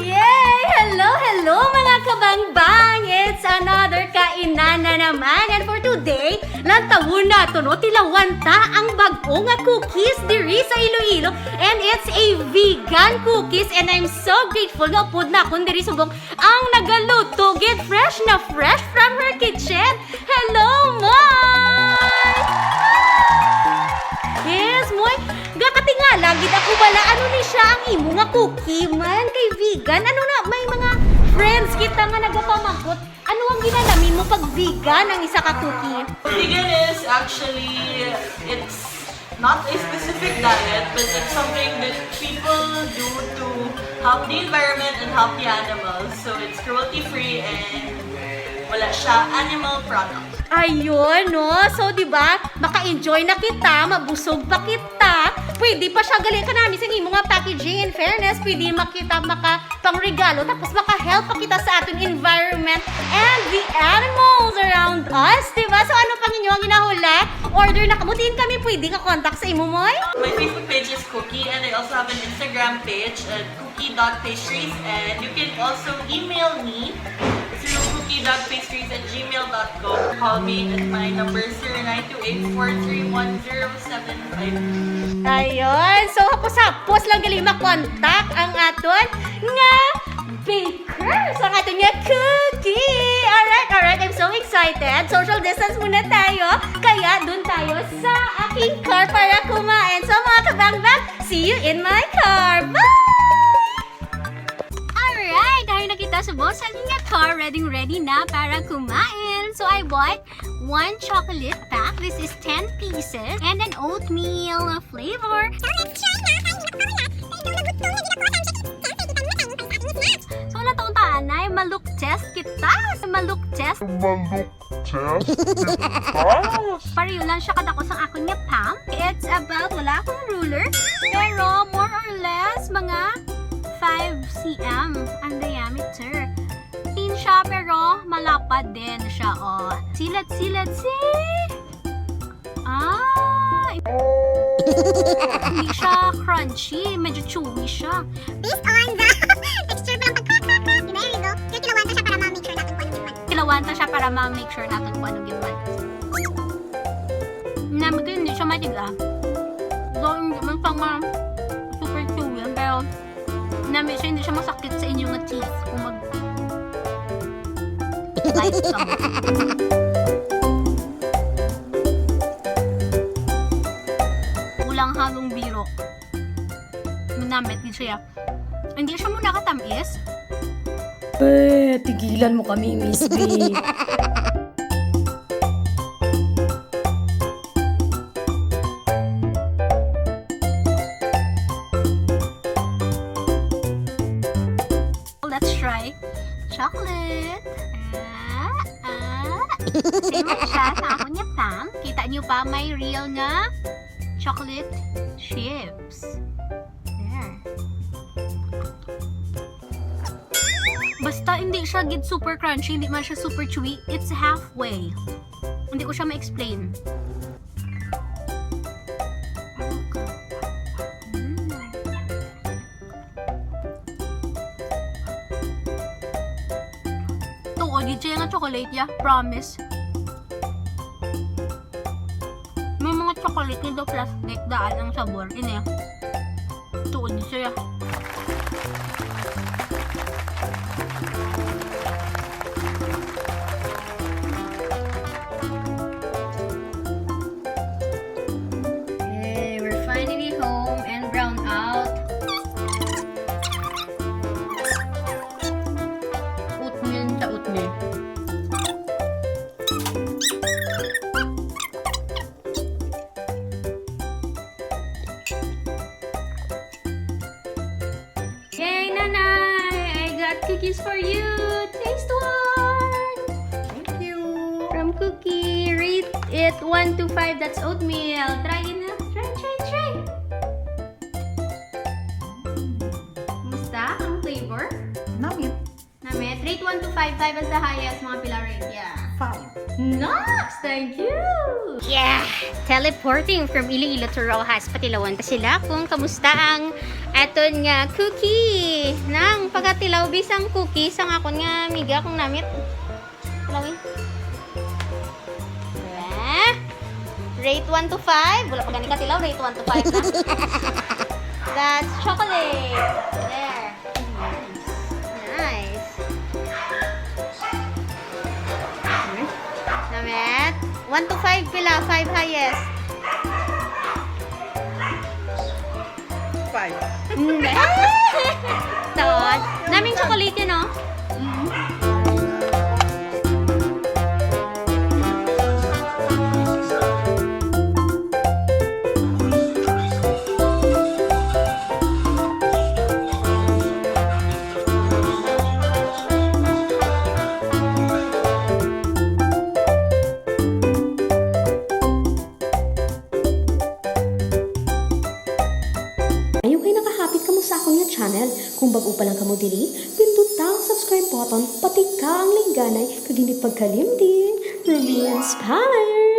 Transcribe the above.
Yay! Hello, hello mga kabangbang! It's another kainan na naman. And for today, lantawon na ito, no? Tilawanta ang bagong nga cookies diri sa Iloilo. And it's a vegan cookies. And I'm so grateful nga upod na akong diri subong ang nagaluto. Get fresh na fresh from her kitchen. Hello, Moy! Yes, Moy. Gakatingala, gid ako wala ano ni siya ang imo nga cookie man kay vegan. Ano na, may mga friends kita nga nagapamangkot. Ano ang ginalamin mo pag vegan ang isa ka cookie? Vegan is actually, it's not a specific diet, but it's something that people do to help the environment and help the animals. So it's cruelty-free and wala siya animal product. Ayun, no? So, di ba, maka-enjoy na kita, mabusog pa kita. Pwede pa siya galing ka namin sa imo nga packaging. In fairness, pwede makita maka-pangregalo. Tapos maka-help pa kita sa ating environment and the animals around us, di ba? So, ano pang inyo ang ginahula? Order na kamutin kami. Pwede ka contact sa imo, Moy? My Facebook page is Kuki, and I also have an Instagram page at cookie.pastries, and you can also email me through cookie.pastries@gmail.com. Call me at my number 0928-431-075. Ayun. So, hapos-hapos lang galing makontak ang aton nga baker. So, ang aton nga cookie. Alright. I'm so excited. Social distance muna tayo. Kaya, dun tayo sa aking car para kumain. So, mga kabangbang, see you in my car. Bye! Alright, tayo na kita sa boss. Sa aking car, ready na para kumain. So, I bought one chocolate pack. This is 10 pieces. And an oatmeal flavor. So, let's try na. So, natong taanay, maluk test kita. Maluk test. Pareho lang siya kadako sa akong nga palm. It's about, wala akong ruler. Pero, more or less, mga 5 cm ang diameter. Thin siya pero malapad din siya, oh. Silat, hindi siya crunchy, medyo chewy siya. Based on the texture pa lang pag-crack. There you go. Kilawanta siya para ma-make sure natin kung anong giman. Namin ko hindi siya matiga. So, hindi man pang super chewy, pero namin siya hindi siya masakit sa inyong teeth kung mag-bite ka mo. Walang halong biro. Manamit din siya. Hindi siya muna katamis. Tigilan mo kami, Miss B. Let's try chocolate. Same siya sa ako niya pang. Kita niyo pa, may real nga chocolate chips. There. Basta hindi siya gid super crunchy, hindi man siya super chewy. It's halfway. Hindi ko siya ma-explain. Tuod siya nga chocolate ya, promise. May mga chocolate nito plastic daan ang sabor. Ini. Tuod siya. Okay, we're finally home and brown out. Oatmeal sa oatmeal. Yay, Nanay! I got cookies for you! Taste one! Thank you! From Cookie, rate it 1 to 5. That's oatmeal. Try it na. Try! Kumusta ang flavor? Namit. Rate 1 to 5. 5 is the highest. Mga pila rate, yeah. 5. Nice! Thank you! Yeah! Teleporting from Iloilo to Rojas, Patilawan pa sila kung kamusta ang Eto nga, cookie. Nang pagkatilaw bisang cookie, sang akon nga miga kung namit. Tilawin. Rate 1 to 5. Wala pa gani katilaw, rate 1 to 5 na. That's chocolate. There. Nice. Namit. 1 to 5 pila, 5 highest. 5. Tot. Naming chocolate yun, no? Ayaw kayo nakahapit kamo sa akong nga channel. Kung bago pa lang kamo diri, pindutan ang subscribe button, pati ka ang lingganay, kag hindi pagkalimtin. Rubeinspired!